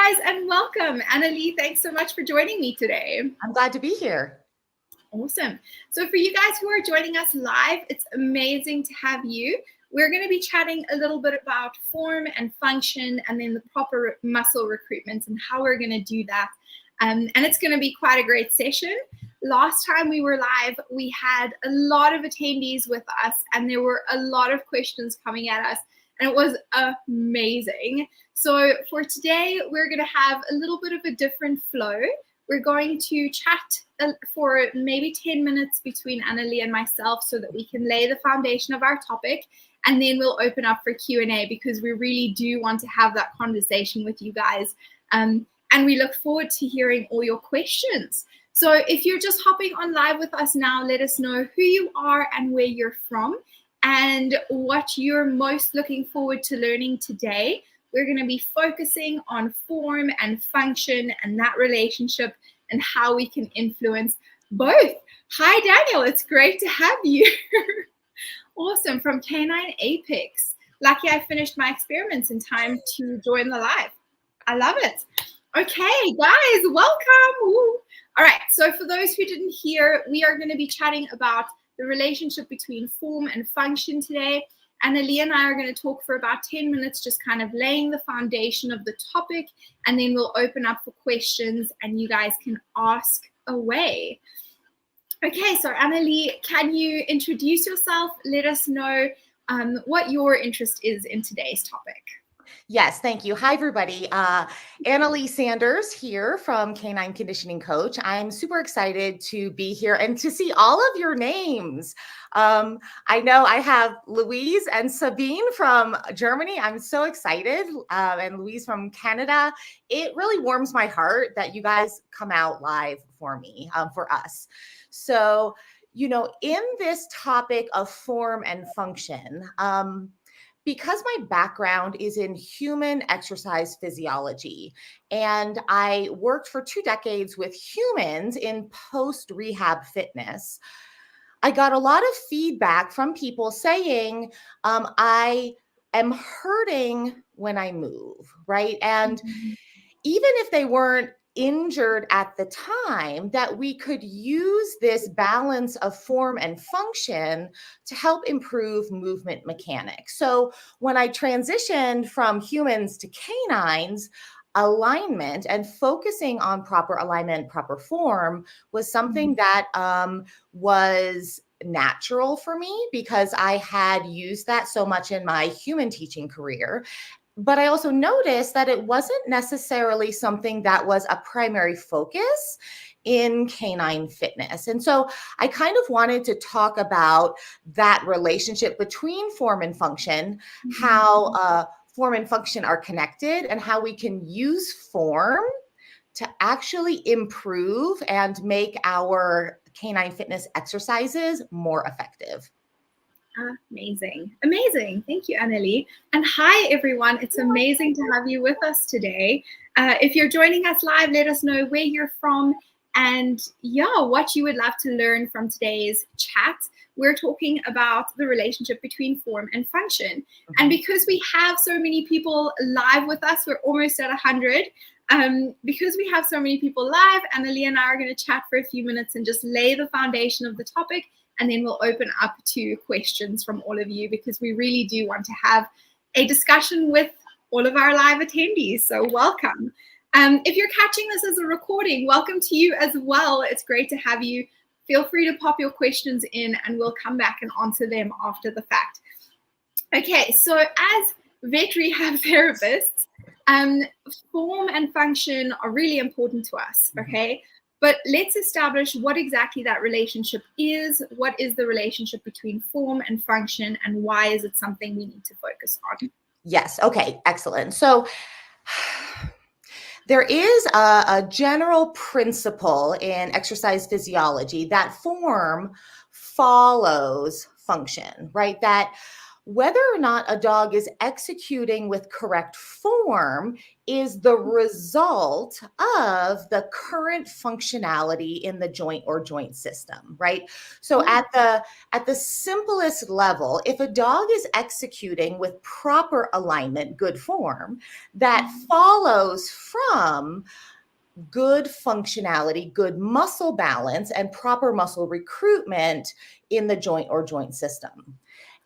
guys, and welcome. Annalie, thanks so much for joining me today. I'm glad to be here. Awesome. So for you guys who are joining us live, it's amazing to have you. We're going to be chatting a little bit about form and function and then the proper muscle recruitment and how we're going to do that. And it's going to be quite a great session. Last time we were live, we had a lot of attendees with us and there were a lot of questions coming at us and it was amazing. So for today, we're going to have a little bit of a different flow. We're going to chat for maybe 10 minutes between Annalie and myself so that we can lay the foundation of our topic. And then we'll open up for Q&A because we really do want to have that conversation with you guys. And we look forward to hearing all your questions. So if you're just hopping on live with us now, let us know who you are and where you're from and what you're most looking forward to learning today. We're going to be focusing on form and function and that relationship and how we can influence both. Hi, Daniel. It's great to have you. Awesome. From Canine Apex. Lucky I finished my experiments in time to join the live. I love it. Okay, guys, welcome. Woo. All right. So for those who didn't hear, we are going to be chatting about the relationship between form and function today. Annalie and I are going to talk for about 10 minutes, just kind of laying the foundation of the topic, and then we'll open up for questions and you guys can ask away. Okay, so Annalie, can you introduce yourself? Let us know what your interest is in today's topic. Yes, thank you. Hi, everybody. Annalie Sanders here from Canine Conditioning Coach. I'm super excited to be here and to see all of your names. I know I have Louise and Sabine from Germany. I'm so excited. And Louise from Canada. It really warms my heart that you guys come out live for me, for us. So, you know, in this topic of form and function, because my background is in human exercise physiology, and I worked for 2 decades with humans in post-rehab fitness, I got a lot of feedback from people saying, I am hurting when I move, right? And even if they weren't injured at the time, that we could use this balance of form and function to help improve movement mechanics. So when I transitioned from humans to canines, alignment and focusing on proper alignment, proper form was something that was natural for me because I had used that so much in my human teaching career. But I also noticed that it wasn't necessarily something that was a primary focus in canine fitness. And so I kind of wanted to talk about that relationship between form and function, how form and function are connected, and how we can use form to actually improve and make our canine fitness exercises more effective. Amazing. Amazing. Thank you, Annalie. And hi, everyone. It's amazing to have you with us today. If you're joining us live, let us know where you're from and what you would love to learn from today's chat. We're talking about the relationship between form and function. And because we have so many people live with us, we're almost at 100. Because we have so many people live, Annalie and I are going to chat for a few minutes and just lay the foundation of the topic. And then we'll open up to questions from all of you because we really do want to have a discussion with all of our live attendees. So welcome. If you're catching this as a recording, welcome to you as well. It's great to have you. Feel free to pop your questions in and we'll come back and answer them after the fact. Okay, so as vet rehab therapists, form and function are really important to us, okay? But let's establish what exactly that relationship is. What is the relationship between form and function, and why is it something we need to focus on? Yes. Okay. Excellent. So there is a general principle in exercise physiology that form follows function, right? That whether or not a dog is executing with correct form is the result of the current functionality in the joint or joint system, right? So at the simplest level, if a dog is executing with proper alignment, good form, that follows from good functionality, good muscle balance, and proper muscle recruitment in the joint or joint system.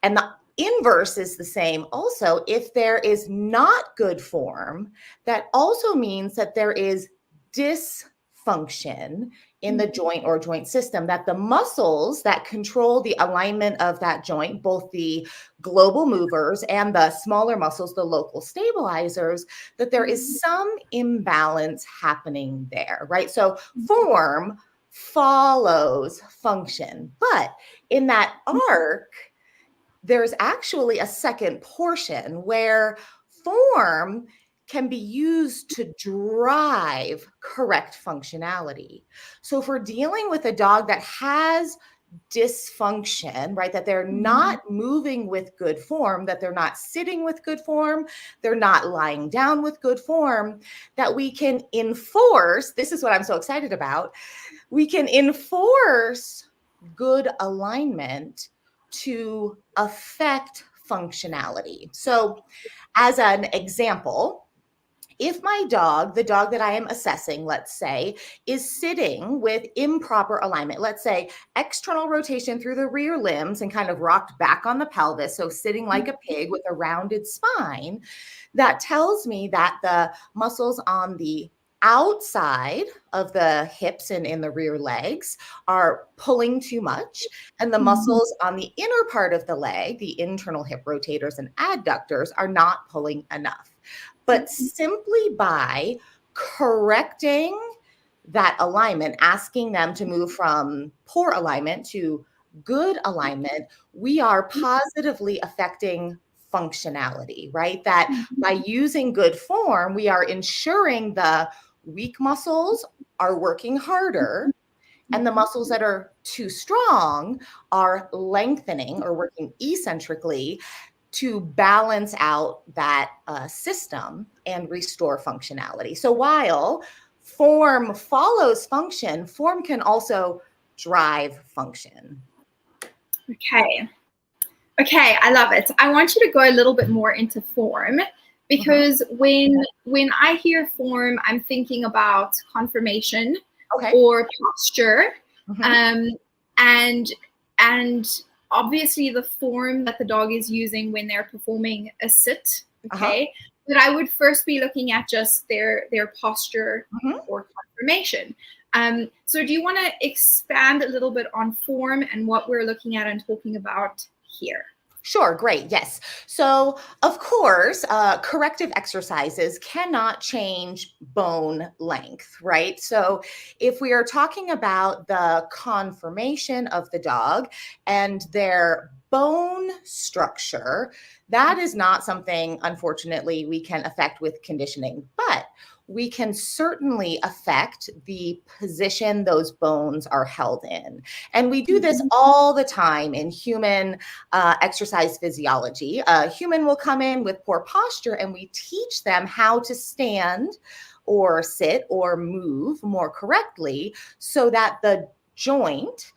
And the inverse is the same also. If there is not good form, that also means that there is dysfunction in the joint or joint system, that the muscles that control the alignment of that joint, both the global movers and the smaller muscles, the local stabilizers, that there is some imbalance happening there, right? So form follows function, but in that arc, there's actually a second portion where form can be used to drive correct functionality. So if we're dealing with a dog that has dysfunction, right, that they're not moving with good form, that they're not sitting with good form, they're not lying down with good form, that we can enforce, this is what I'm so excited about, we can enforce good alignment to affect functionality. So as an example, if my dog, the dog that I am assessing, let's say, is sitting with improper alignment, let's say external rotation through the rear limbs and kind of rocked back on the pelvis, so sitting like a pig with a rounded spine, that tells me that the muscles on the outside of the hips and in the rear legs are pulling too much, and the muscles on the inner part of the leg, the internal hip rotators and adductors, are not pulling enough. But simply by correcting that alignment, asking them to move from poor alignment to good alignment, we are positively affecting functionality, right? That by using good form, we are ensuring the weak muscles are working harder and the muscles that are too strong are lengthening or working eccentrically to balance out that system and restore functionality. So while form follows function, form can also drive function. Okay. Okay, I love it. I want you to go a little bit more into form, because when I hear form, I'm thinking about conformation or posture, and obviously the form that the dog is using when they're performing a sit. Okay, but I would first be looking at just their posture or conformation. So do you want to expand a little bit on form and what we're looking at and talking about here? Sure, great, yes. So, of course, corrective exercises cannot change bone length, right? So, if we are talking about the conformation of the dog and their bone structure, that is not something, unfortunately, we can affect with conditioning, but we can certainly affect the position those bones are held in. And we do this all the time in human exercise physiology. A human will come in with poor posture and we teach them how to stand or sit or move more correctly so that the joint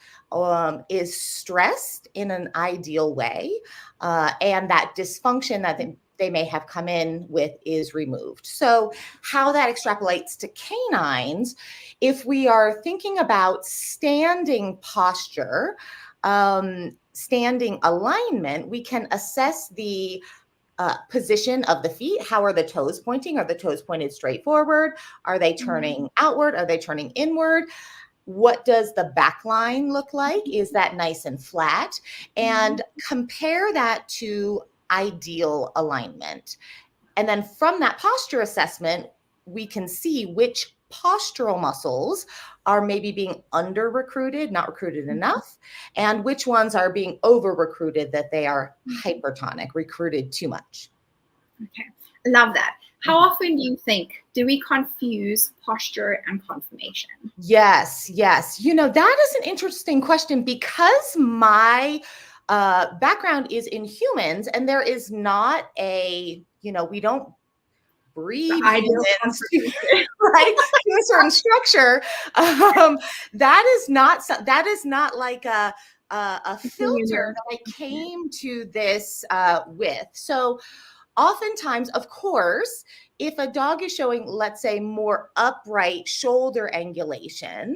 is stressed in an ideal way, and that dysfunction that they may have come in with is removed. So how that extrapolates to canines, if we are thinking about standing posture, standing alignment, we can assess the position of the feet. How are the toes pointing? Are the toes pointed straight forward? Are they turning outward? Are they turning inward? What does the back line look like? Is that nice and flat? And compare that to ideal alignment. And then from that posture assessment, we can see which postural muscles are maybe being under recruited, not recruited enough, and which ones are being over recruited, that they are hypertonic, recruited too much. Okay, love that. How often do you think do we confuse posture and conformation? Yes. You know, that is an interesting question, because my background is in humans, and there is not we don't breed ideal humans to, right, to a certain structure. That is not like a filter that I came to this with. So oftentimes, of course, if a dog is showing, let's say, more upright shoulder angulation,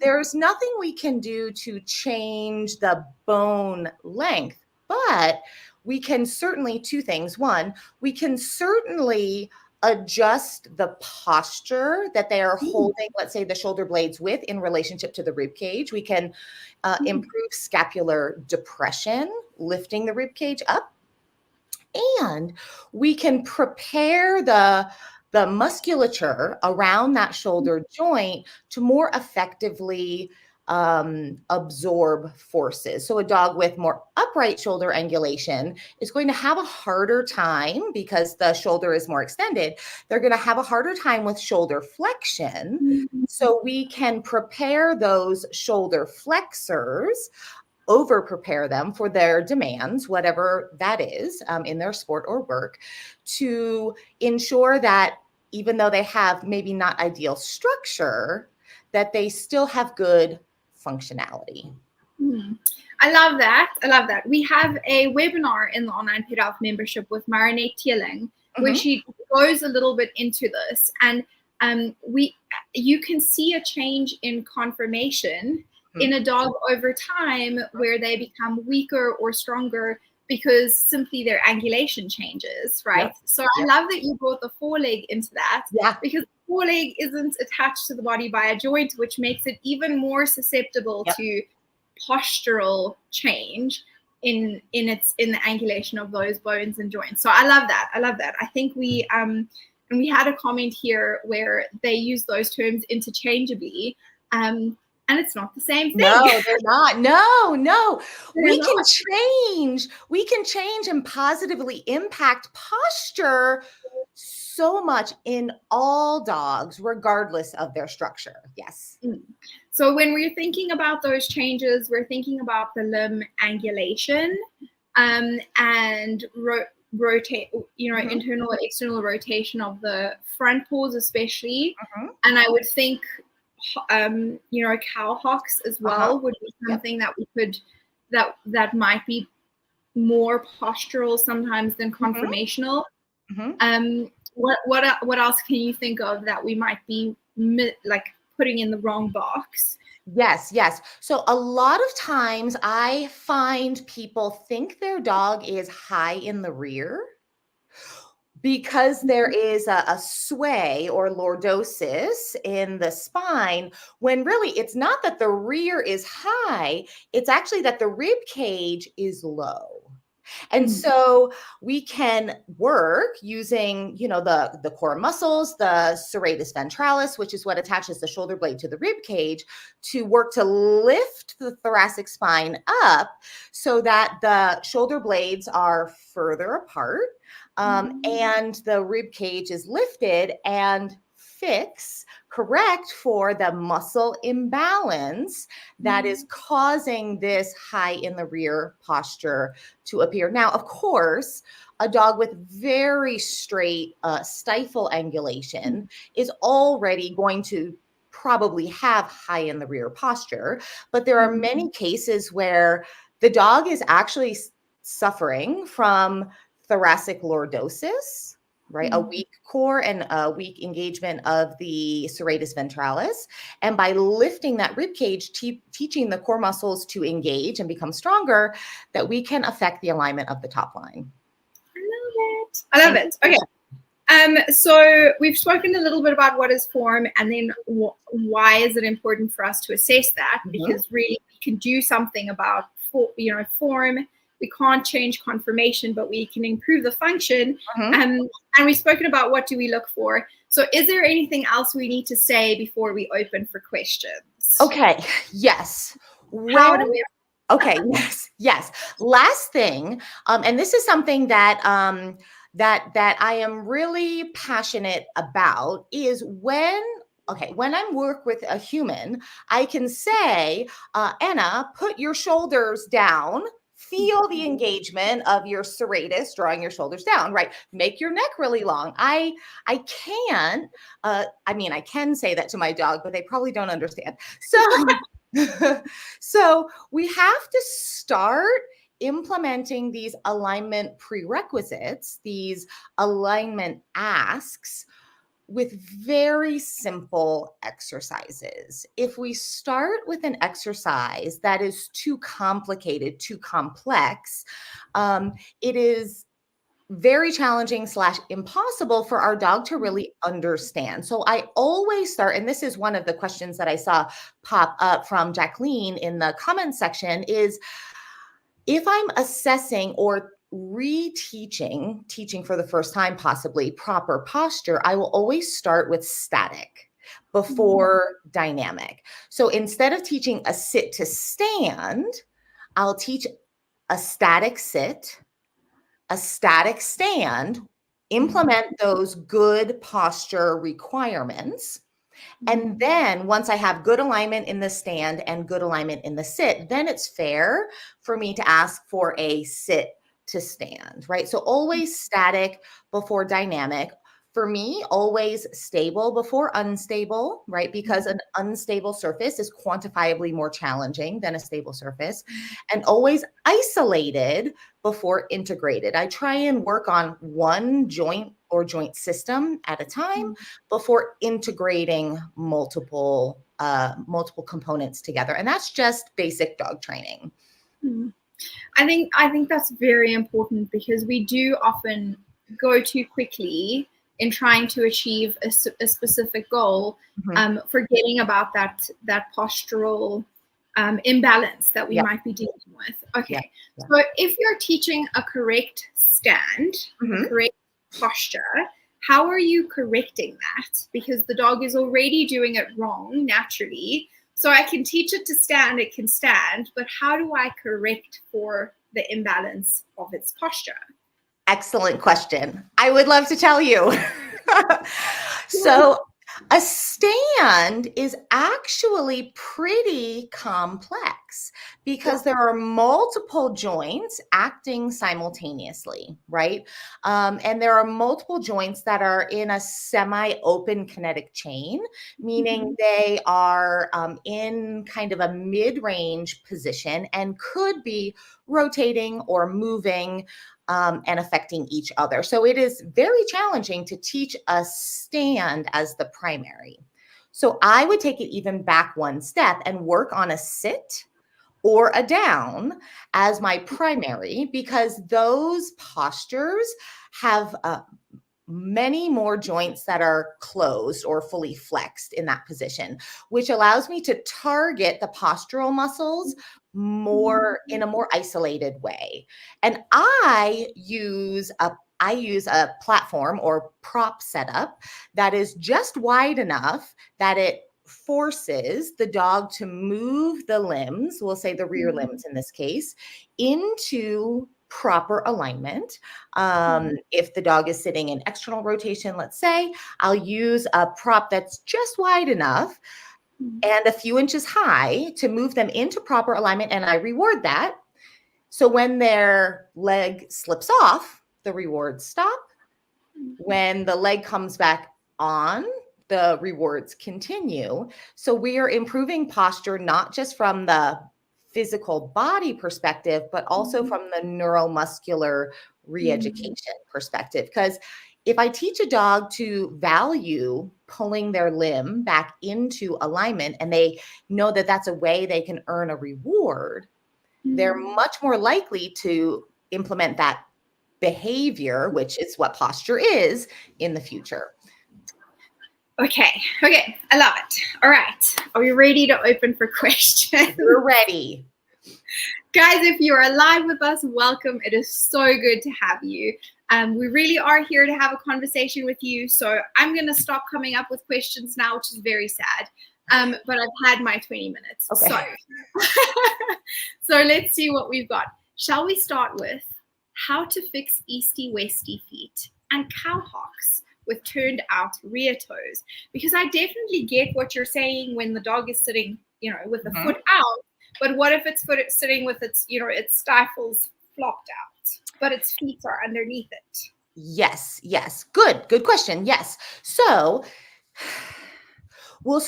there's nothing we can do to change the bone length. But we can certainly, two things. One, we can certainly adjust the posture that they are holding, let's say, the shoulder blades with in relationship to the rib cage. We can improve scapular depression, lifting the rib cage up. And we can prepare the musculature around that shoulder joint to more effectively absorb forces. So a dog with more upright shoulder angulation is going to have a harder time, because the shoulder is more extended. They're going to have a harder time with shoulder flexion. So we can prepare those shoulder flexors, over prepare them for their demands, whatever that is, in their sport or work, to ensure that even though they have maybe not ideal structure, that they still have good functionality. I love that. I love that. We have a webinar in the online Pet Health membership with Marinette Teeling, where she goes a little bit into this, and you can see a change in conformation in a dog over time, where they become weaker or stronger because simply their angulation changes, right? So I love that you brought the foreleg into that, because the foreleg isn't attached to the body by a joint, which makes it even more susceptible to postural change in the angulation of those bones and joints. So I love that. I love that. I think we and we had a comment here where they use those terms interchangeably. And it's not the same thing. No, they're not. No. We can change and positively impact posture so much in all dogs, regardless of their structure. Yes. So when we're thinking about those changes, we're thinking about the limb angulation and rotate, internal and external rotation of the front paws, especially. And I would think cow hocks as well would be something that we could that might be more postural sometimes than conformational. What else can you think of that we might be like putting in the wrong box? Yes. So a lot of times I find people think their dog is high in the rear because there is a sway or lordosis in the spine, when really it's not that the rear is high, it's actually that the rib cage is low. And so we can work using, the core muscles, the serratus ventralis, which is what attaches the shoulder blade to the rib cage, to work to lift the thoracic spine up so that the shoulder blades are further apart, and the rib cage is lifted, and correct for the muscle imbalance that is causing this high in the rear posture to appear. Now, of course, a dog with very straight stifle angulation is already going to probably have high in the rear posture, but there are many cases where the dog is actually suffering from thoracic lordosis, right? A weak core and a weak engagement of the serratus ventralis. And by lifting that rib cage, teaching the core muscles to engage and become stronger, that we can affect the alignment of the top line. I love it. Okay. So we've spoken a little bit about what is form, and then why is it important for us to assess that? Because really we can do something about form. We can't change conformation, but we can improve the function. And we've spoken about what do we look for. So is there anything else we need to say before we open for questions? Okay. Yes. Okay. Yes. Last thing, and this is something that that I am really passionate about, is when I work with a human, I can say, Anna, put your shoulders down Feel the engagement of your serratus drawing your shoulders down, right? Make your neck really long. I can't, I can say that to my dog, but they probably don't understand. So, so we have to start implementing these alignment prerequisites, these alignment asks, with very simple exercises. If we start with an exercise that is too complicated, too complex, it is very challenging / impossible for our dog to really understand. So I always start, and this is one of the questions that I saw pop up from Jacqueline in the comments section, is if I'm assessing or teaching for the first time, possibly proper posture, I will always start with static before dynamic. So instead of teaching a sit to stand, I'll teach a static sit, a static stand, implement those good posture requirements. And then once I have good alignment in the stand and good alignment in the sit, then it's fair for me to ask for a sit to stand, right? So always static before dynamic. For me, always stable before unstable, right? Because an unstable surface is quantifiably more challenging than a stable surface. And always isolated before integrated. I try and work on one joint or joint system at a time before integrating multiple components together. And that's just basic dog training. I think that's very important, because we do often go too quickly in trying to achieve a specific goal, forgetting about that postural imbalance that we might be dealing with. Okay, so if you're teaching a correct stand, a correct posture, how are you correcting that? Because the dog is already doing it wrong naturally. So I can teach it to stand, it can stand, but how do I correct for the imbalance of its posture? Excellent question. I would love to tell you. So a stand is actually pretty complex because there are multiple joints acting simultaneously, right? And there are multiple joints that are in a semi-open kinetic chain, meaning they are in kind of a mid-range position and could be rotating or moving and affecting each other. So it is very challenging to teach a stand as the primary. So I would take it even back one step and work on a sit or a down as my primary, because those postures have many more joints that are closed or fully flexed in that position, which allows me to target the postural muscles more in a more isolated way. And I use a platform or prop setup that is just wide enough that it forces the dog to move the limbs, we'll say the rear limbs in this case, into proper alignment. If the dog is sitting in external rotation, let's say, I'll use a prop that's just wide enough and a few inches high to move them into proper alignment, and I reward that. So when their leg slips off, the rewards stop. When the leg comes back on, the rewards continue. So we are improving posture, not just from the physical body perspective, but also from the neuromuscular re-education perspective. Because if I teach a dog to value pulling their limb back into alignment, and they know that that's a way they can earn a reward, they're much more likely to implement that behavior, which is what posture is, in the future. Okay, I love it. All right, are we ready to open for questions? We're ready. Guys, if you are live with us, welcome. It is so good to have you. We really are here to have a conversation with you. So I'm going to stop coming up with questions now, which is very sad. But I've had my 20 minutes. Okay. So let's see what we've got. Shall we start with how to fix easty-westy feet and cowhocks with turned out rear toes? Because I definitely get what you're saying when the dog is sitting, with the foot out. But what if it's sitting with its, its stifles flopped out, but its feet are underneath it? Yes. Good question. Yes. So let's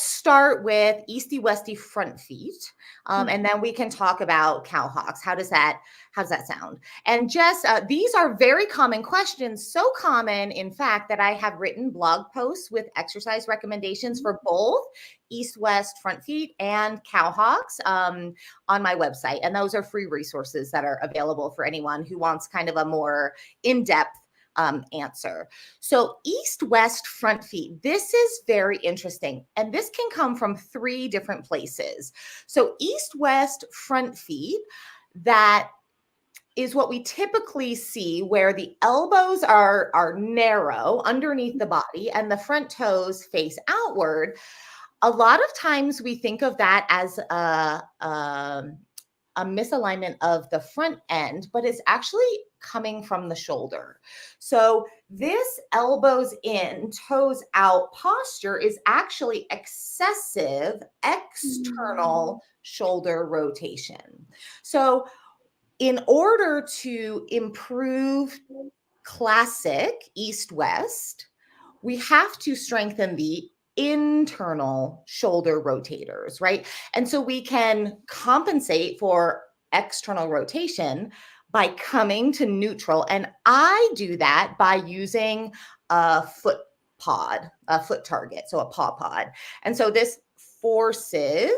start with easty westy front feet. And then we can talk about cowhawks. How does that sound? And Jess, these are very common questions, so common, in fact, that I have written blog posts with exercise recommendations for both east-west front feet and cowhawks on my website. And those are free resources that are available for anyone who wants kind of a more in-depth answer. So east-west front feet, this is very interesting. And this can come from 3 different places. So east-west front feet, that is what we typically see where the elbows are narrow underneath the body and the front toes face outward. A lot of times we think of that as a misalignment of the front end, but it's actually coming from the shoulder. So this elbows in, toes out posture is actually excessive external shoulder rotation. So in order to improve classic east-west, we have to strengthen the internal shoulder rotators, right? And so we can compensate for external rotation by coming to neutral. And I do that by using a foot target, so a paw pod. And so this forces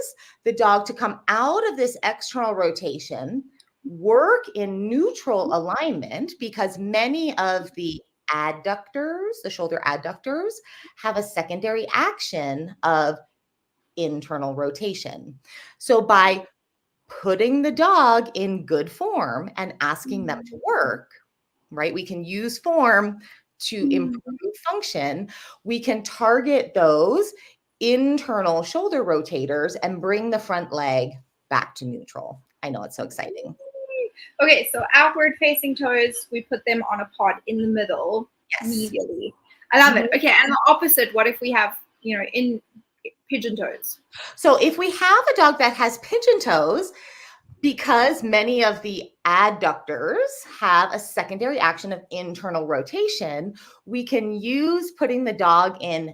the dog to come out of this external rotation, work in neutral alignment, because many of the adductors, the shoulder adductors, have a secondary action of internal rotation. So by putting the dog in good form and asking them to work, right? We can use form to improve function. We can target those internal shoulder rotators and bring the front leg back to neutral. I know, it's so exciting. Okay, so outward facing toes, we put them on a pod in the middle. Yes. Medially. I love it. Okay, and the opposite, what if we have, in pigeon toes? So if we have a dog that has pigeon toes, because many of the adductors have a secondary action of internal rotation, we can use putting the dog in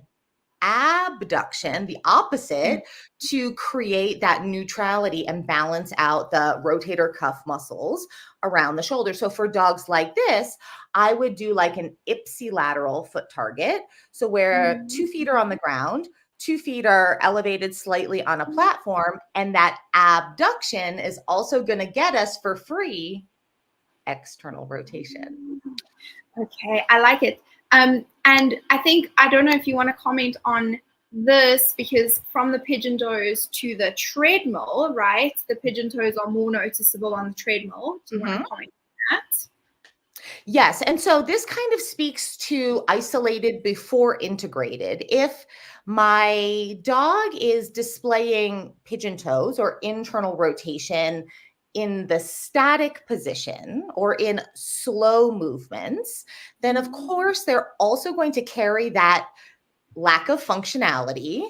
abduction, the opposite, to create that neutrality and balance out the rotator cuff muscles around the shoulder. So for dogs like this, I would do like an ipsilateral foot target. So where 2 feet are on the ground, 2 feet are elevated slightly on a platform, and that abduction is also going to get us for free external rotation. Okay, I like it. And I don't know if you want to comment on this, because from the pigeon toes to the treadmill, right? The pigeon toes are more noticeable on the treadmill. Do you want to comment on that? Yes. And so this kind of speaks to isolated before integrated. If my dog is displaying pigeon toes or internal rotation in the static position or in slow movements, then of course they're also going to carry that lack of functionality,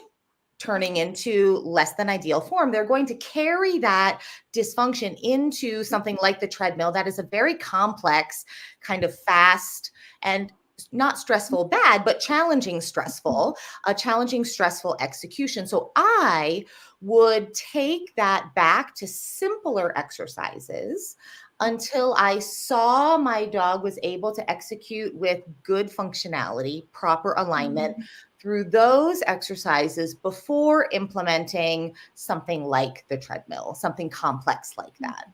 turning into less than ideal form. They're going to carry that dysfunction into something like the treadmill that is a very complex, kind of fast and not stressful bad, but challenging stressful execution. So I would take that back to simpler exercises until I saw my dog was able to execute with good functionality, proper alignment through those exercises before implementing something like the treadmill, something complex like that.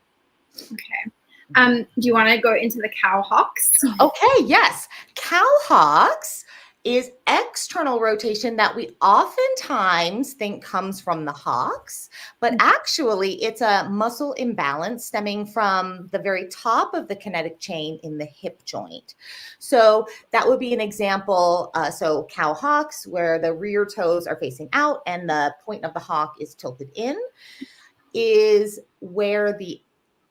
Okay. Do you want to go into the cowhawks? Okay, yes. Cowhawks is external rotation that we oftentimes think comes from the hocks, but actually it's a muscle imbalance stemming from the very top of the kinetic chain in the hip joint. So that would be an example. So cowhawks, where the rear toes are facing out and the point of the hawk is tilted in, is where the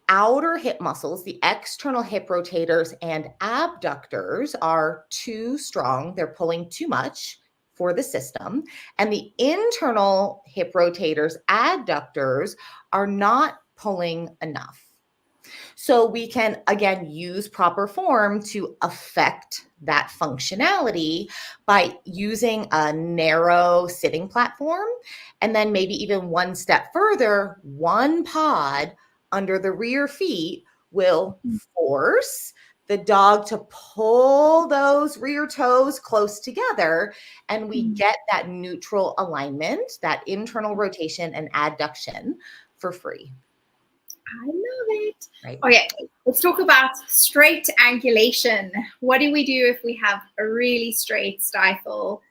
outer hip muscles, the external hip rotators and abductors are too strong. They're pulling too much for the system, and the internal hip rotators, adductors, are not pulling enough. So we can, again, use proper form to affect that functionality by using a narrow sitting platform, and then maybe even one step further, one pod under the rear feet will force the dog to pull those rear toes close together, and we get that neutral alignment, that internal rotation and adduction for free. I love it. Right. Okay, let's talk about straight angulation. What do we do if we have a really straight stifle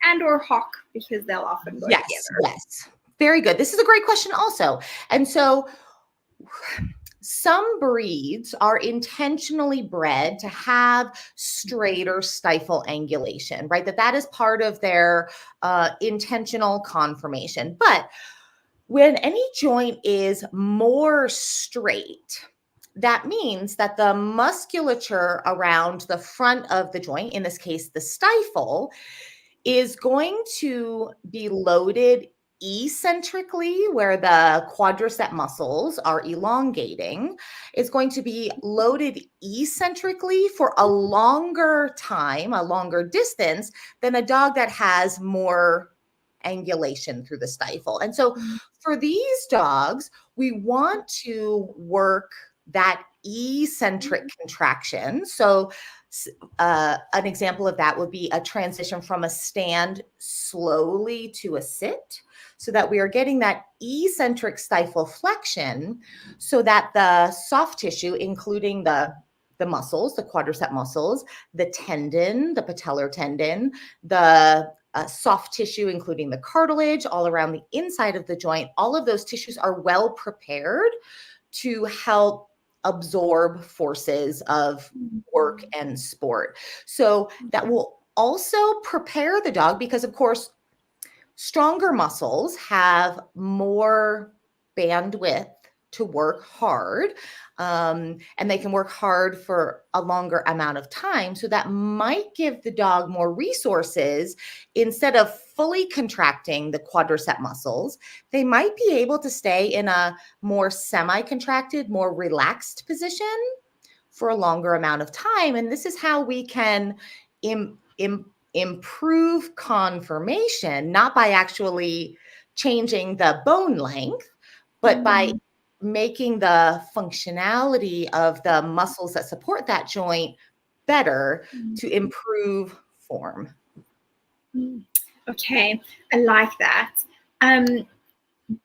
and or hock, because they'll often go together? Yes. Very good. This is a great question also. And so some breeds are intentionally bred to have straighter stifle angulation, right? That is part of their intentional conformation. But when any joint is more straight, that means that the musculature around the front of the joint, in this case, the stifle, is going to be loaded eccentrically, where the quadricep muscles are elongating, is going to be loaded eccentrically for a longer time, a longer distance than a dog that has more angulation through the stifle. And so for these dogs, we want to work that eccentric contraction. So an example of that would be a transition from a stand slowly to a sit, so that we are getting that eccentric stifle flexion, so that the soft tissue, including the muscles, the quadricep muscles, the tendon, the patellar tendon, the soft tissue, including the cartilage all around the inside of the joint, all of those tissues are well prepared to help absorb forces of work and sport. So that will also prepare the dog, because of course, stronger muscles have more bandwidth to work hard, and they can work hard for a longer amount of time. So that might give the dog more resources. Instead of fully contracting the quadricep muscles, they might be able to stay in a more semi-contracted, more relaxed position for a longer amount of time. And this is how we can improve conformation, not by actually changing the bone length, but by making the functionality of the muscles that support that joint better to improve form. Okay, I like that.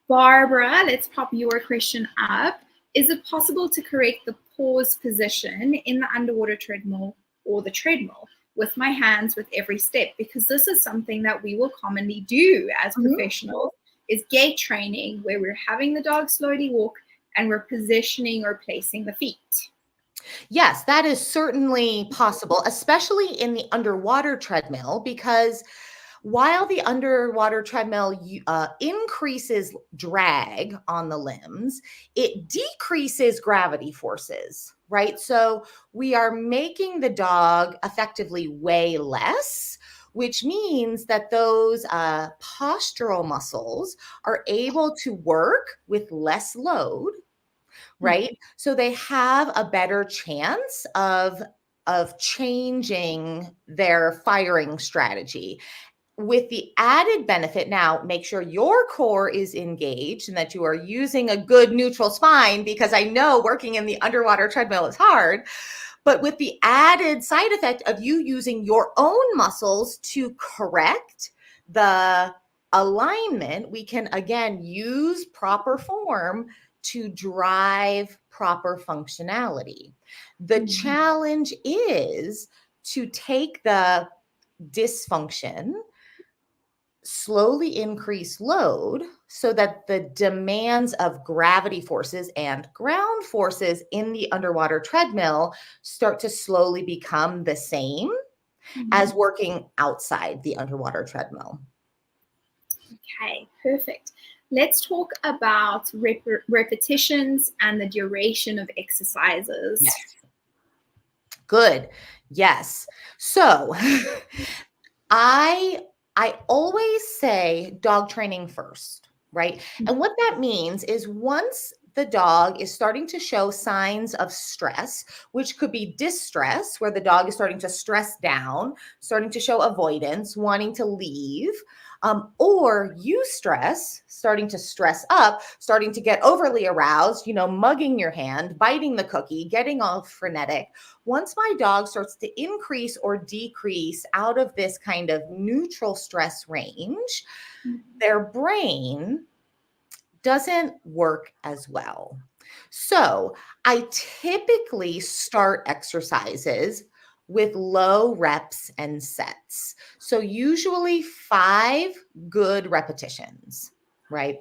Barbara, let's pop your question up. Is it possible to correct the pause position in the underwater treadmill or the treadmill with my hands with every step? Because this is something that we will commonly do as professionals, is gait training, where we're having the dog slowly walk and we're positioning or placing the feet. Yes, that is certainly possible, especially in the underwater treadmill, because while the underwater treadmill increases drag on the limbs, it decreases gravity forces, right? So we are making the dog effectively weigh less, which means that those postural muscles are able to work with less load, right? So they have a better chance of changing their firing strategy. With the added benefit, now make sure your core is engaged and that you are using a good neutral spine, because I know working in the underwater treadmill is hard. But with the added side effect of you using your own muscles to correct the alignment, we can again use proper form to drive proper functionality. The challenge is to take the dysfunction, slowly increase load, so that the demands of gravity forces and ground forces in the underwater treadmill start to slowly become the same as working outside the underwater treadmill. Okay, perfect. Let's talk about repetitions and the duration of exercises. Yes. Good. Yes. So I I always say dog training first, right? And what that means is once the dog is starting to show signs of stress, which could be distress, where the dog is starting to stress down, starting to show avoidance, wanting to leave, or eustress, starting to stress up, starting to get overly aroused, mugging your hand, biting the cookie, getting all frenetic. Once my dog starts to increase or decrease out of this kind of neutral stress range, their brain doesn't work as well. So I typically start exercises with low reps and sets. So usually 5 good repetitions, right?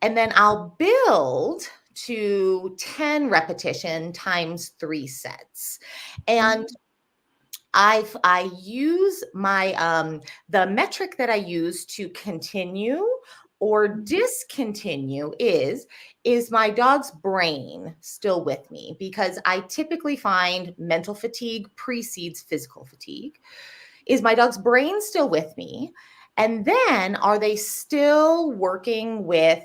And then I'll build to 10 repetition times 3 sets. And I use my the metric that I use to continue or discontinue is my dog's brain still with me? Because I typically find mental fatigue precedes physical fatigue. Is my dog's brain still with me? And then are they still working with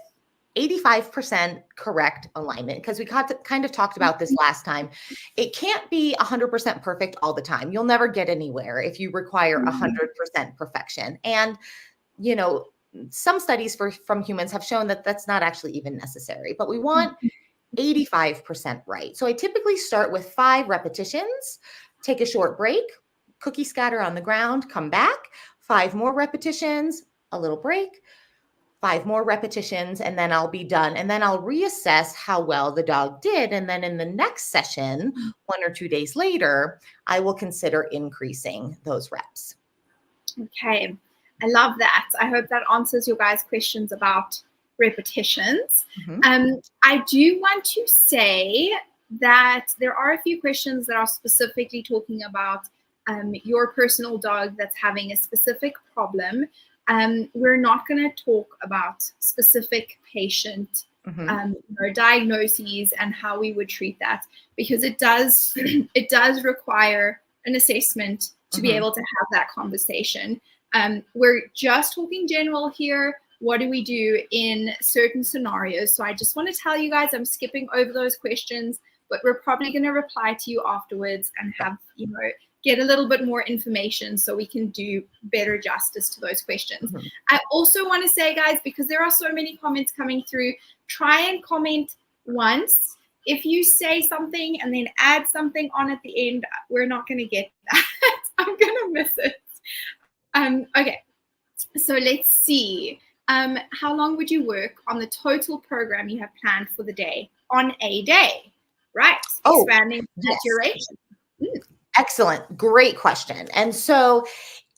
85% correct alignment? Because we kind of talked about this last time. It can't be 100% perfect all the time. You'll never get anywhere if you require 100% perfection. And, some studies from humans have shown that that's not actually even necessary, but we want 85% right. So I typically start with 5 repetitions, take a short break, cookie scatter on the ground, come back, 5 more repetitions, a little break, 5 more repetitions, and then I'll be done. And then I'll reassess how well the dog did. And then in the next session, 1 or 2 days later, I will consider increasing those reps. Okay. I love that. I hope that answers your guys' questions about repetitions. I do want to say that there are a few questions that are specifically talking about your personal dog that's having a specific problem. We're not going to talk about specific patient diagnoses and how we would treat that, because it does require an assessment to be able to have that conversation. We're just talking general here. What do we do in certain scenarios? So I just want to tell you guys, I'm skipping over those questions, but we're probably going to reply to you afterwards and have, get a little bit more information so we can do better justice to those questions. I also want to say, guys, because there are so many comments coming through, try and comment once. If you say something and then add something on at the end, we're not going to get that. I'm going to miss it. Okay, so let's see. How long would you work on the total program you have planned for the day on a day? Right, expanding the duration. Excellent. Great question. And so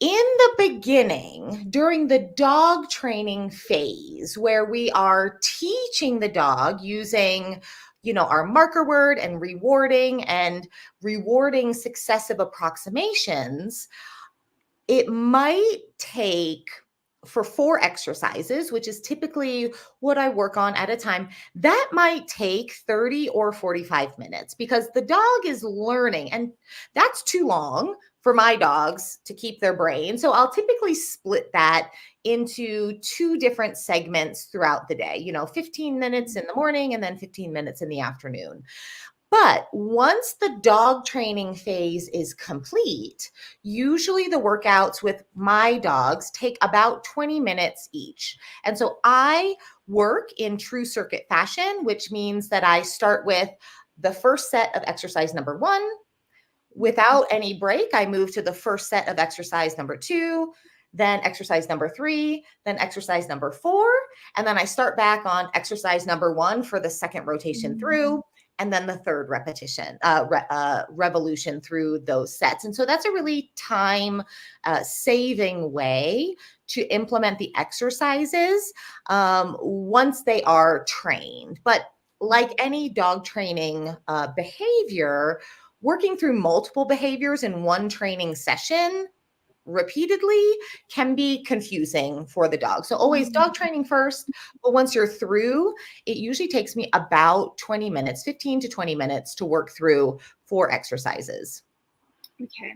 in the beginning, during the dog training phase, where we are teaching the dog using our marker word and rewarding successive approximations, it might take, for 4 exercises, which is typically what I work on at a time, that might take 30 or 45 minutes because the dog is learning, and that's too long for my dogs to keep their brain. So I'll typically split that into 2 different segments throughout the day, 15 minutes in the morning and then 15 minutes in the afternoon. But once the dog training phase is complete, usually the workouts with my dogs take about 20 minutes each. And so I work in true circuit fashion, which means that I start with the first set of exercise number 1. Without any break, I move to the first set of exercise number 2, then exercise number 3, then exercise number 4, and then I start back on exercise number 1 for the second rotation through, and then the third repetition, revolution through those sets. And so that's a really time saving way to implement the exercises once they are trained. But like any dog training behavior, working through multiple behaviors in one training session repeatedly can be confusing for the dog. So always dog training first, but once you're through, it usually takes me about 20 minutes, 15 to 20 minutes to work through 4 exercises. Okay.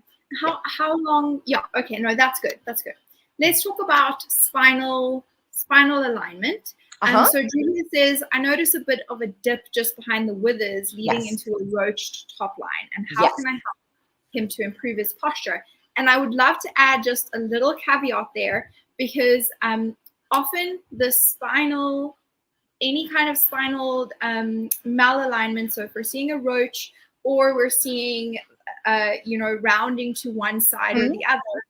How long? Yeah. Okay. No, that's good. That's good. let's talk about spinal alignment. So Julia says, I notice a bit of a dip just behind the withers leading into a roached top line. And how can I help him to improve his posture? And I would love to add just a little caveat there, because often the any kind of spinal malalignment, so if we're seeing a roach or we're seeing, rounding to one side or the other,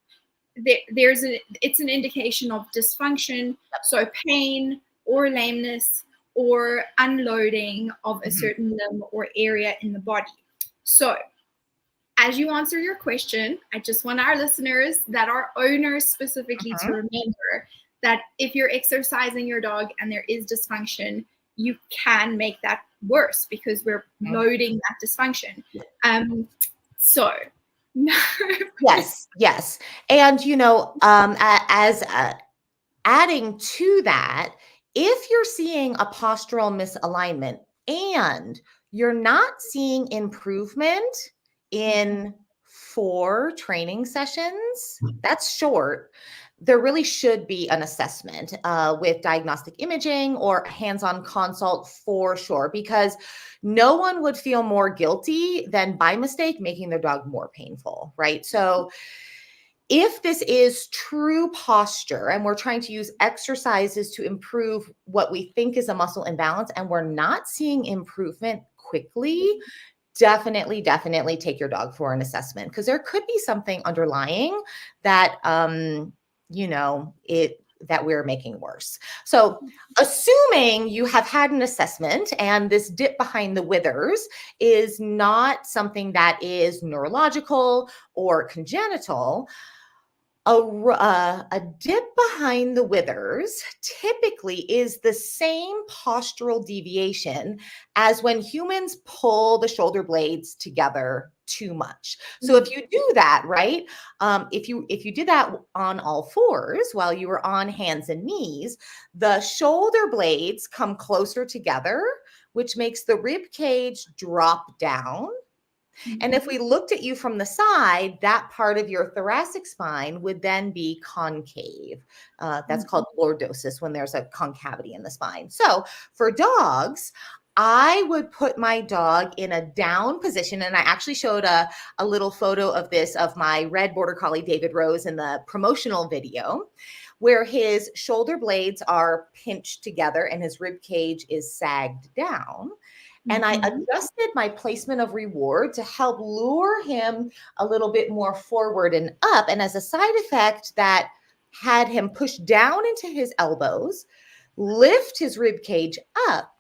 it's an indication of dysfunction, so pain or lameness or unloading of a certain limb or area in the body. So as you answer your question, I just want our listeners that are owners specifically to remember that if you're exercising your dog and there is dysfunction, you can make that worse because we're loading that dysfunction. So yes. And, as adding to that, if you're seeing a postural misalignment and you're not seeing improvement in 4 training sessions, that's short. There really should be an assessment with diagnostic imaging or hands-on consult for sure, because no one would feel more guilty than by mistake making their dog more painful, right? So if this is true posture and we're trying to use exercises to improve what we think is a muscle imbalance and we're not seeing improvement quickly, definitely take your dog for an assessment, because there could be something underlying that that we're making worse. So assuming you have had an assessment and this dip behind the withers is not something that is neurological or congenital, a dip behind the withers typically is the same postural deviation as when humans pull the shoulder blades together too much. So if you do that, right, if you did that on all fours while you were on hands and knees, the shoulder blades come closer together, which makes the rib cage drop down. And if we looked at you from the side, that part of your thoracic spine would then be concave. That's called lordosis, when there's a concavity in the spine. So for dogs, I would put my dog in a down position. And I actually showed a little photo of this of my red border collie, David Rose, in the promotional video, where his shoulder blades are pinched together and his rib cage is sagged down. And I adjusted my placement of reward to help lure him a little bit more forward and up. And as a side effect, that had him push down into his elbows, lift his rib cage up,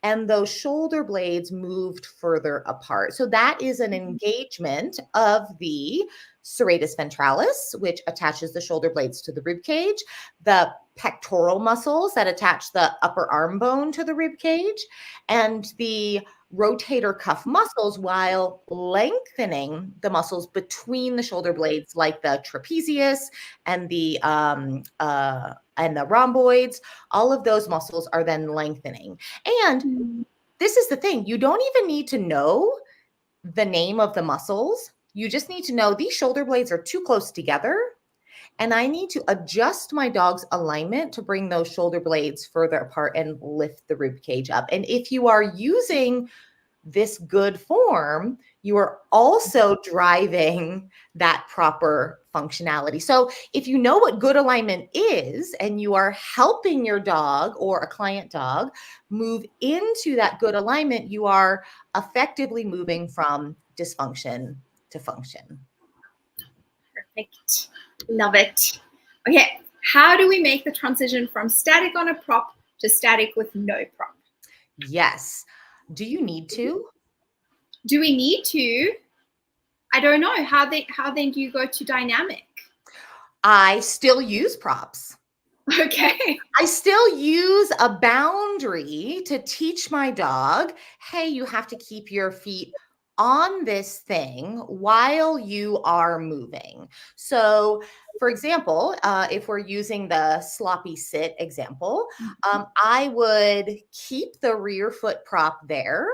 and those shoulder blades moved further apart. So that is an engagement of the serratus ventralis, which attaches the shoulder blades to the rib cage, the pectoral muscles that attach the upper arm bone to the rib cage, and the rotator cuff muscles, while lengthening the muscles between the shoulder blades, like the trapezius and the rhomboids. All of those muscles are then lengthening. And this is the thing, you don't even need to know the name of the muscles. You just need to know these shoulder blades are too close together, and I need to adjust my dog's alignment to bring those shoulder blades further apart and lift the rib cage up. And if you are using this good form, you are also driving that proper functionality. So if you know what good alignment is and you are helping your dog or a client dog move into that good alignment, you are effectively moving from dysfunction to function. Perfect. Love it. Okay. How do we make the transition from static on a prop to static with no prop? Yes. Do you need to? Do we need to? I don't know. How then do you go to dynamic? I still use props. Okay. I still use a boundary to teach my dog, hey, you have to keep your feet on this thing while you are moving. So, for example, if we're using the sloppy sit example, I would keep the rear foot prop there,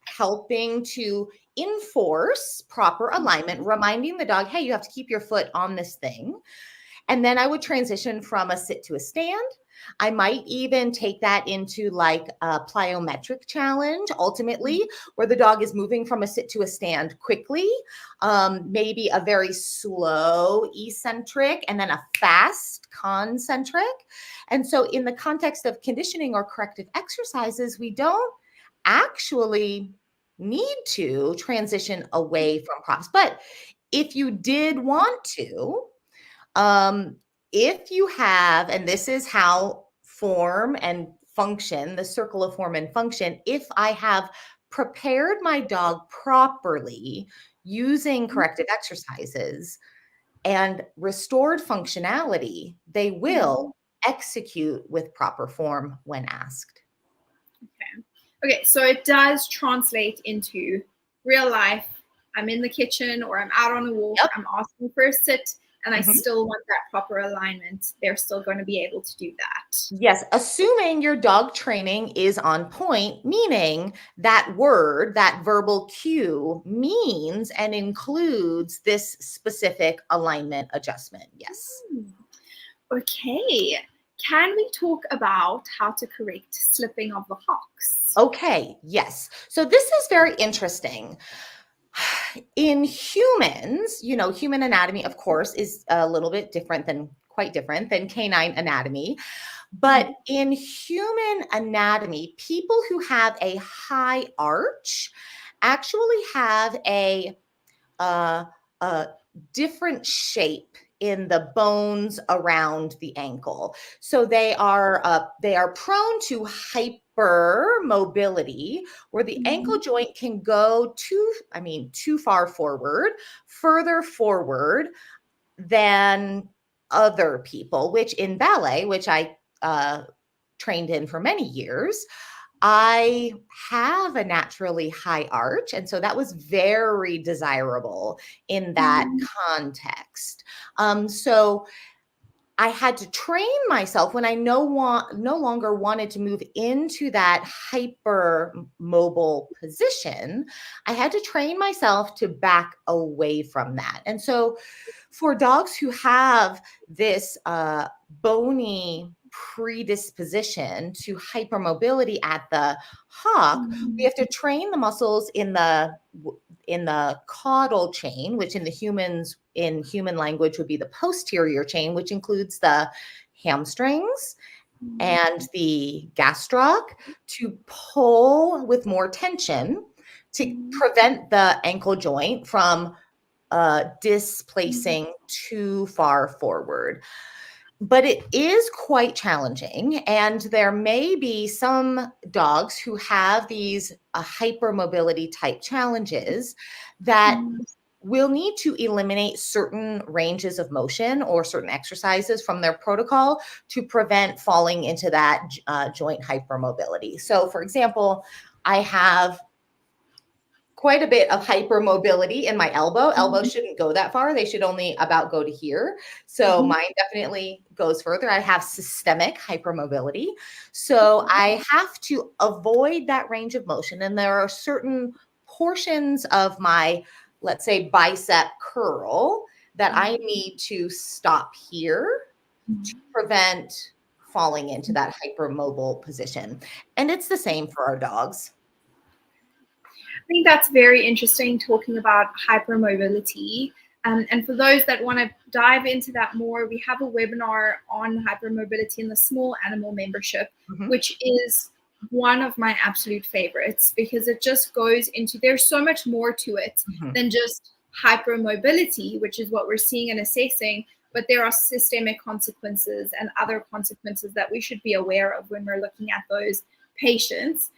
helping to enforce proper alignment, reminding the dog, hey, you have to keep your foot on this thing. And then I would transition from a sit to a stand. I might even take that into like a plyometric challenge, ultimately, where the dog is moving from a sit to a stand quickly, maybe a very slow eccentric, and then a fast concentric. And so in the context of conditioning or corrective exercises, we don't actually need to transition away from props. But if you did want to, if you have, and this is how form and function, the circle of form and function, if I have prepared my dog properly using corrective exercises and restored functionality, they will execute with proper form when asked. Okay, so it does translate into real life. I'm in the kitchen or I'm out on a walk. Yep. I'm asking for a sit and I still want that proper alignment. They're still going to be able to do that. Yes, assuming your dog training is on point, meaning that word, that verbal cue means and includes this specific alignment adjustment. Yes. Okay. Can we talk about how to correct slipping of the hocks? Okay, yes. So this is very interesting. In humans, human anatomy, of course, is a little bit quite different than canine anatomy. But in human anatomy, people who have a high arch actually have a different shape in the bones around the ankle. So they are prone to hypermobility, where the ankle joint can go too far forward, further forward than other people, which in ballet, which I trained in for many years, I have a naturally high arch. And so that was very desirable in that context. So I had to train myself when I no longer wanted to move into that hyper mobile position. I had to train myself to back away from that. And so for dogs who have this bony predisposition to hypermobility at the hock, we have to train the muscles in the caudal chain, which in human language would be the posterior chain, which includes the hamstrings and the gastroc, to pull with more tension to prevent the ankle joint from displacing too far forward. But it is quite challenging, and there may be some dogs who have these hypermobility type challenges that will need to eliminate certain ranges of motion or certain exercises from their protocol to prevent falling into that joint hypermobility. So, for example, I have quite a bit of hypermobility in my elbow. Elbows shouldn't go that far. They should only about go to here. So mine definitely goes further. I have systemic hypermobility. So I have to avoid that range of motion. And there are certain portions of my, let's say, bicep curl that I need to stop here to prevent falling into that hypermobile position. And it's the same for our dogs. I think that's very interesting, talking about hypermobility. And for those that want to dive into that more, we have a webinar on hypermobility in the small animal membership, which is one of my absolute favorites, because it just goes into, there's so much more to it than just hypermobility, which is what we're seeing and assessing, but there are systemic consequences and other consequences that we should be aware of when we're looking at those patients.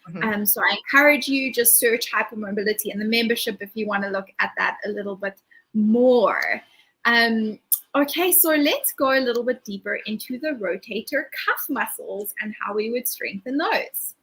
So I encourage you, just search hypermobility in the membership if you want to look at that a little bit more. Okay, so let's go a little bit deeper into the rotator cuff muscles and how we would strengthen those.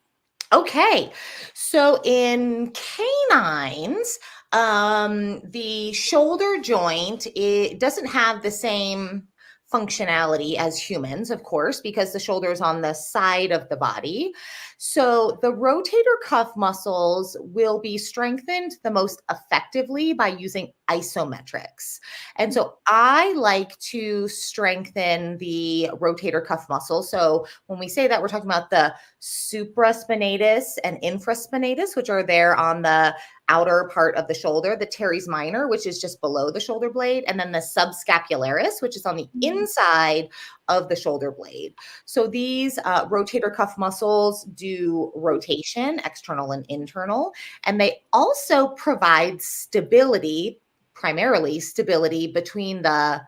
Okay, so in canines, the shoulder joint, it doesn't have the same functionality as humans, of course, because the shoulder is on the side of the body. So the rotator cuff muscles will be strengthened the most effectively by using isometrics. And so I like to strengthen the rotator cuff muscle. So when we say that, we're talking about the supraspinatus and infraspinatus, which are there on the outer part of the shoulder, the teres minor, which is just below the shoulder blade, and then the subscapularis, which is on the inside of the shoulder blade. So these rotator cuff muscles do rotation, external and internal, and they also provide stability, primarily stability between the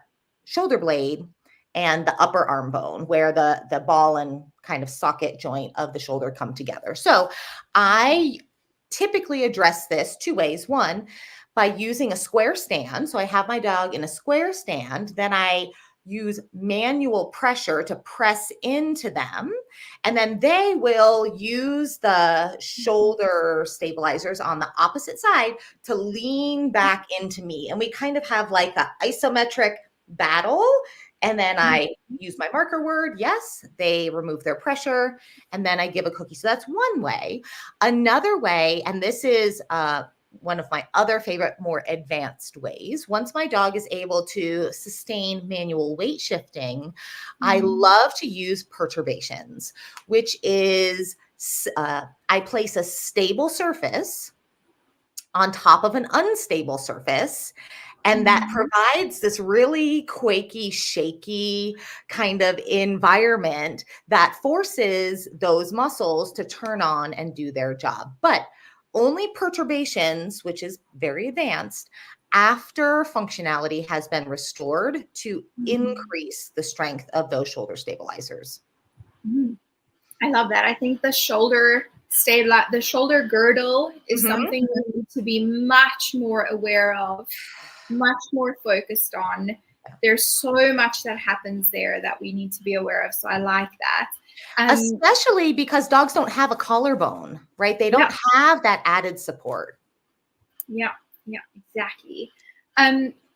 shoulder blade and the upper arm bone, where the ball and kind of socket joint of the shoulder come together. So I typically address this two ways. One, by using a square stand. So I have my dog in a square stand, then I use manual pressure to press into them. And then they will use the shoulder stabilizers on the opposite side to lean back into me. And we kind of have like an isometric battle. And then I use my marker word. Yes, they remove their pressure. And then I give a cookie. So that's one way. Another way, and this is one of my other favorite, more advanced ways. Once my dog is able to sustain manual weight shifting, I love to use perturbations, which is I place a stable surface on top of an unstable surface. And that provides this really quaky, shaky kind of environment that forces those muscles to turn on and do their job. But only perturbations, which is very advanced, after functionality has been restored to increase the strength of those shoulder stabilizers. I love that. I think the shoulder girdle is something we need to be much more aware of, much more focused on. There's so much that happens there that we need to be aware of. So I like that. Especially because dogs don't have a collarbone, right? They don't have that added support. Yeah, exactly.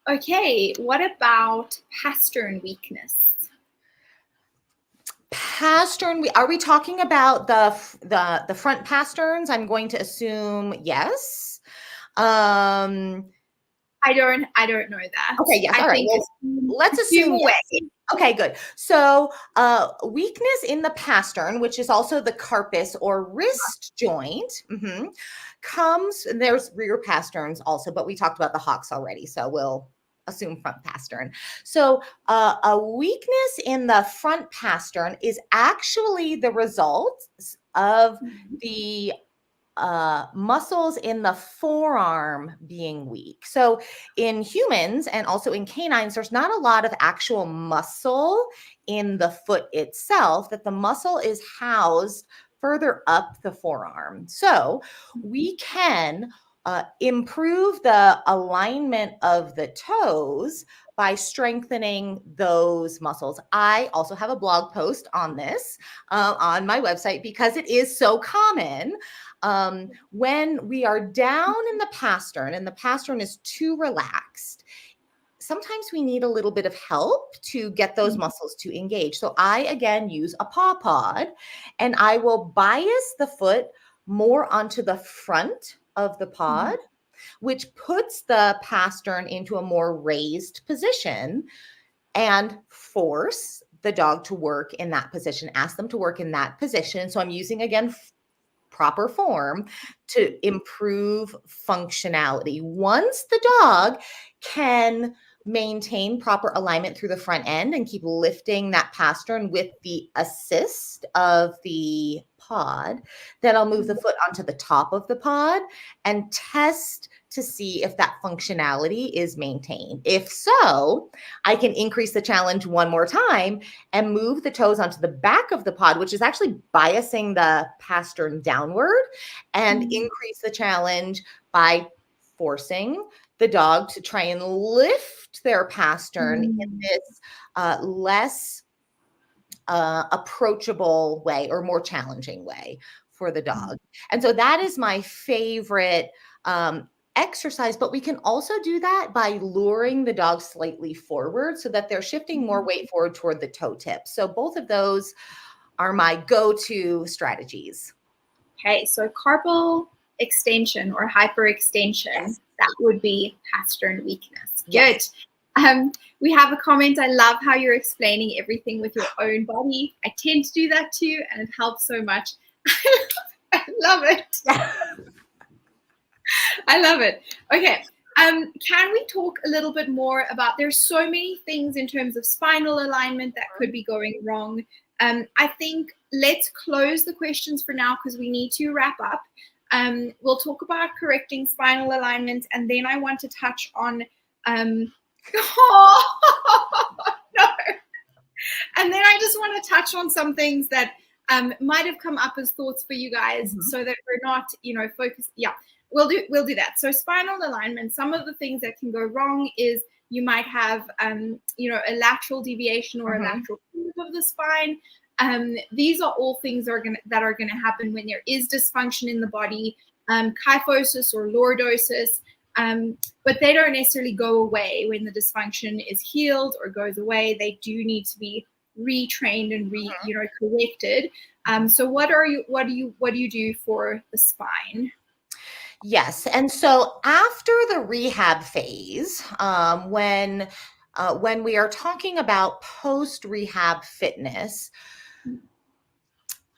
Okay, what about pastern weakness? Pastern, are we talking about the front pasterns? I'm going to assume yes. I don't know that. Okay, yes. All right. Well, let's assume yes. Okay, good. So weakness in the pastern, which is also the carpus or wrist joint, comes, and there's rear pasterns also, but we talked about the hocks already, so we'll assume front pastern. So a weakness in the front pastern is actually the result of the muscles in the forearm being weak. So in humans and also in canines, there's not a lot of actual muscle in the foot itself, that the muscle is housed further up the forearm. So we can improve the alignment of the toes by strengthening those muscles. I also have a blog post on this on my website because it is so common. When we are down in the pastern and the pastern is too relaxed, sometimes we need a little bit of help to get those muscles to engage. So I, again, use a paw pod, and I will bias the foot more onto the front of the pod, which puts the pastern into a more raised position and force the dog to work in that position, ask them to work in that position. So I'm using, again, proper form to improve functionality. Once the dog can maintain proper alignment through the front end and keep lifting that pastern with the assist of the pod, then I'll move the foot onto the top of the pod and test to see if that functionality is maintained. If so, I can increase the challenge one more time and move the toes onto the back of the pod, which is actually biasing the pastern downward, and increase the challenge by forcing the dog to try and lift their pastern in this less approachable way or more challenging way for the dog. And so that is my favorite exercise, but we can also do that by luring the dog slightly forward so that they're shifting more weight forward toward the toe tip. So both of those are my go-to strategies. Okay, so carpal extension or hyperextension, Yes. that would be pastern weakness. Yes. Good. We have a comment. I love how you're explaining everything with your own body. I tend to do that too, and it helps so much. I love it. I love it. Okay. Can we talk a little bit more about, there's so many things in terms of spinal alignment that could be going wrong. I think let's close the questions for now because we need to wrap up. We'll talk about correcting spinal alignment, and then I want to touch on oh, no. And then I just want to touch on some things that might have come up as thoughts for you guys, so that we're not, focused. Yeah, we'll do that. So spinal alignment, some of the things that can go wrong is you might have, a lateral deviation or a lateral curve of the spine. These are all things that are gonna happen when there is dysfunction in the body, kyphosis or lordosis. But they don't necessarily go away when the dysfunction is healed or goes away. They do need to be retrained and corrected. So what do you do for the spine? Yes. And so after the rehab phase, when we are talking about post-rehab fitness,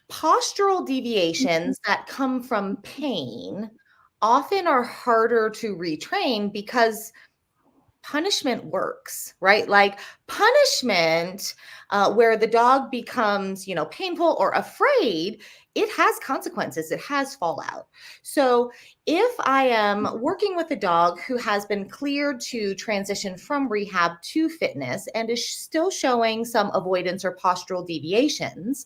postural deviations that come from pain often are harder to retrain because punishment works, right? Like punishment, where the dog becomes, painful or afraid, it has consequences. It has fallout. So if I am working with a dog who has been cleared to transition from rehab to fitness and is still showing some avoidance or postural deviations,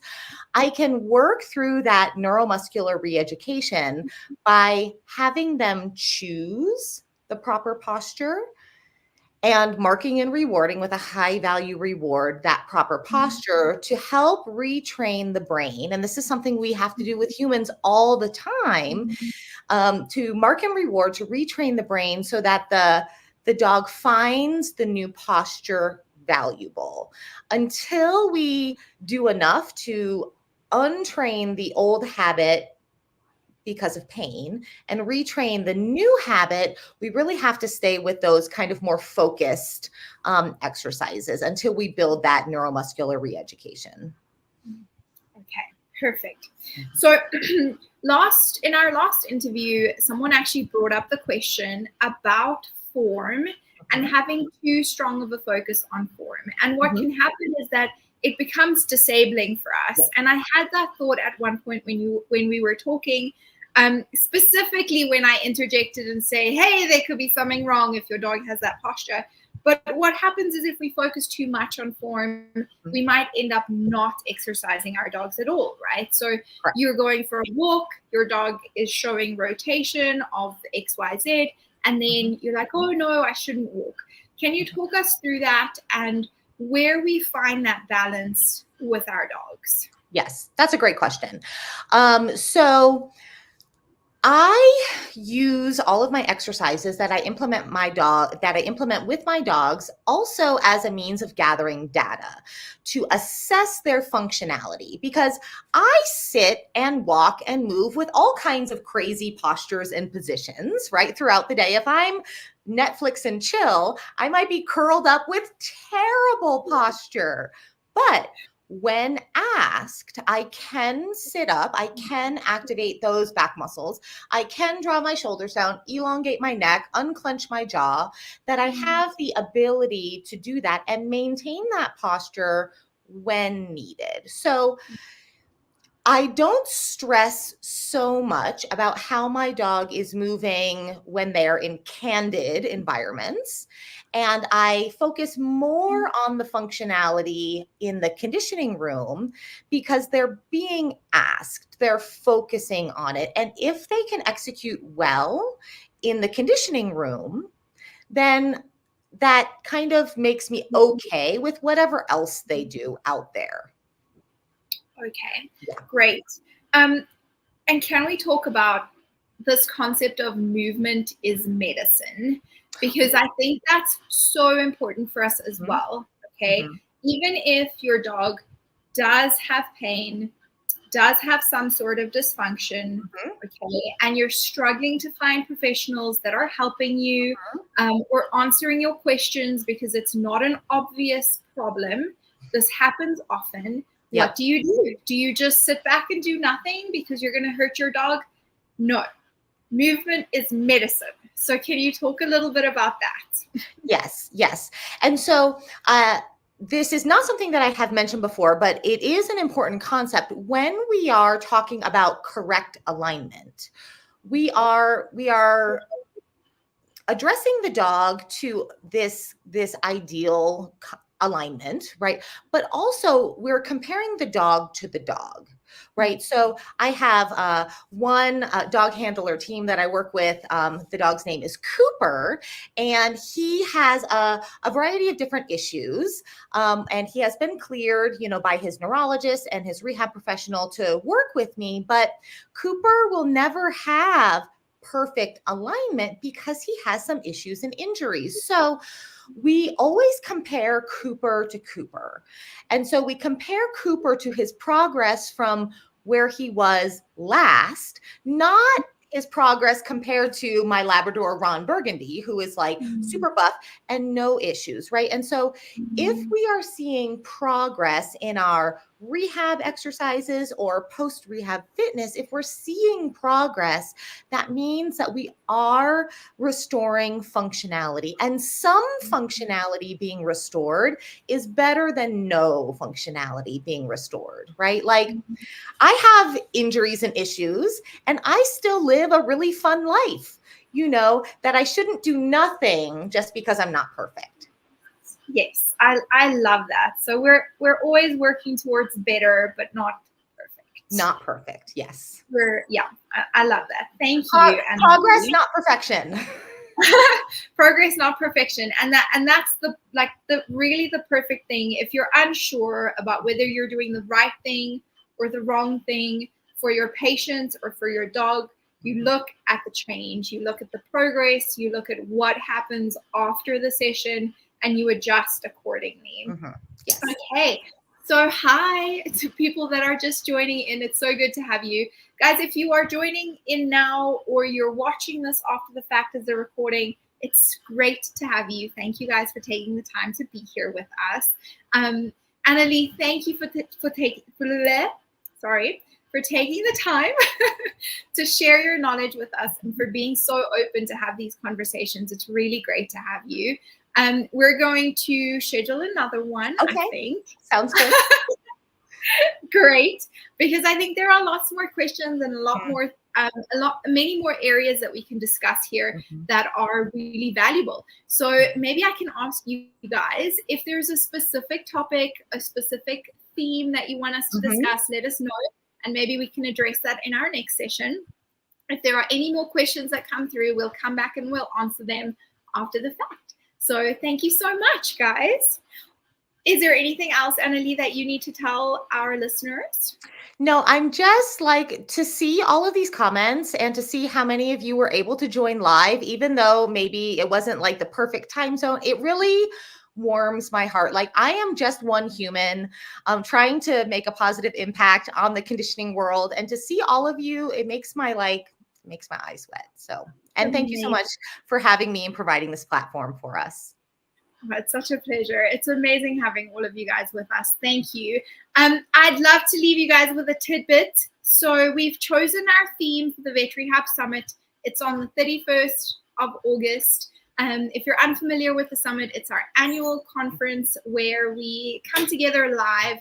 I can work through that neuromuscular reeducation by having them choose the proper posture and marking and rewarding with a high value reward that proper posture to help retrain the brain. And this is something we have to do with humans all the time, to mark and reward, to retrain the brain so that the dog finds the new posture valuable. Until we do enough to untrain the old habit because of pain and retrain the new habit, we really have to stay with those kind of more focused exercises until we build that neuromuscular reeducation. Okay, perfect. So in our last interview, someone actually brought up the question about form and having too strong of a focus on form. And what can happen is that it becomes disabling for us. And I had that thought at one point when we were talking, specifically when I interjected and say, hey, there could be something wrong if your dog has that posture. But what happens is if we focus too much on form, we might end up not exercising our dogs at all, right? So you're going for a walk, your dog is showing rotation of XYZ, and then you're like, oh no, I shouldn't walk. Can you talk us through that and where we find that balance with our dogs? Yes, that's a great question. So I use all of my exercises that I implement with my dogs also as a means of gathering data to assess their functionality, because I sit and walk and move with all kinds of crazy postures and positions, right, throughout the day. If I'm Netflix and chill, I might be curled up with terrible posture. But when asked, I can sit up, I can activate those back muscles, I can draw my shoulders down, elongate my neck, unclench my jaw, that I have the ability to do that and maintain that posture when needed. So I don't stress so much about how my dog is moving when they're in candid environments. And I focus more on the functionality in the conditioning room because they're being asked, they're focusing on it. And if they can execute well in the conditioning room, then that kind of makes me okay with whatever else they do out there. Okay, great. And can we talk about this concept of movement is medicine, because I think that's so important for us as well. Okay. Even if your dog does have pain, does have some sort of dysfunction, okay, and you're struggling to find professionals that are helping you or answering your questions because it's not an obvious problem. This happens often. Yep. What do you do? Do you just sit back and do nothing because you're going to hurt your dog? No. Movement is medicine. So can you talk a little bit about that? Yes. And so this is not something that I have mentioned before, but it is an important concept when we are talking about correct alignment. We are addressing the dog to this ideal alignment, right? But also we're comparing the dog to the dog, right? So I have one dog handler team that I work with. The dog's name is Cooper, and he has a variety of different issues. And he has been cleared, by his neurologist and his rehab professional to work with me. But Cooper will never have perfect alignment because he has some issues and injuries. So we always compare Cooper to Cooper. And so we compare Cooper to his progress from where he was last, not his progress compared to my Labrador Ron Burgundy, who is like super buff and no issues, right? And so if we are seeing progress in our rehab exercises or post-rehab fitness, if we're seeing progress, that means that we are restoring functionality, and some functionality being restored is better than no functionality being restored, right? Like I have injuries and issues and I still live a really fun life, that I shouldn't do nothing just because I'm not perfect. Yes, I love that. So we're always working towards better, but not perfect. Not perfect. Yes. I love that. Thank you. And progress, not perfection. Progress, not perfection. And that's the really the perfect thing. If you're unsure about whether you're doing the right thing or the wrong thing for your patient or for your dog, you look at the change, you look at the progress, you look at what happens after the session, and you adjust accordingly. Yes. Okay. So hi to people that are just joining in. It's so good to have you. Guys, if you are joining in now or you're watching this after the fact as a recording, it's great to have you. Thank you guys for taking the time to be here with us. Annalie, thank you for taking the time to share your knowledge with us and for being so open to have these conversations. It's really great to have you. We're going to schedule another one, okay. I think. Sounds good. Great, because I think there are lots more questions and many more areas that we can discuss here that are really valuable. So maybe I can ask you guys if there's a specific topic, a specific theme that you want us to discuss, let us know, and maybe we can address that in our next session. If there are any more questions that come through, we'll come back and we'll answer them after the fact. So thank you so much, guys. Is there anything else, Annalie, that you need to tell our listeners? No, I'm just to see all of these comments and to see how many of you were able to join live, even though maybe it wasn't like the perfect time zone. It really warms my heart. Like I am just one human trying to make a positive impact on the conditioning world, and to see all of you, it makes my eyes wet. So, and thank you so much for having me and providing this platform for us. It's such a pleasure. It's amazing having all of you guys with us. Thank you. I'd love to leave you guys with a tidbit. So we've chosen our theme for the Vet Rehab Summit. It's on the 31st of August. If you're unfamiliar with the summit, it's our annual conference where we come together live.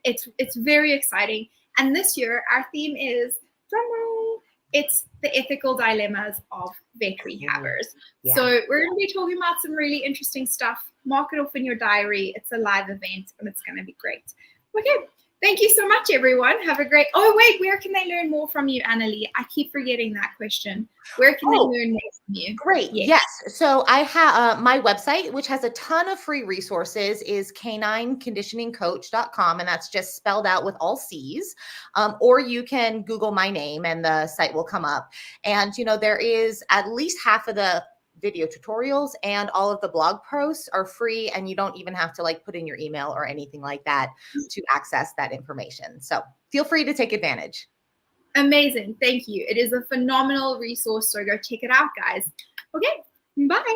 It's very exciting. And this year, our theme is, drumroll, it's the ethical dilemmas of vet rehabbers. Yeah. So we're going to be talking about some really interesting stuff. Mark it off in your diary. It's a live event and it's going to be great. Okay, Thank you so much, everyone. Have a great, oh wait, where can they learn more from you, Annalie? I keep forgetting that question. Where can they learn more from you? Great. Yes. So I have my website, which has a ton of free resources, is canineconditioningcoach.com. And that's just spelled out with all C's. Or you can Google my name and the site will come up. And, there is at least half of the video tutorials and all of the blog posts are free. And you don't even have to put in your email or anything like that to access that information. So feel free to take advantage. Amazing. Thank you. It is a phenomenal resource. So go check it out, guys. Okay. Bye.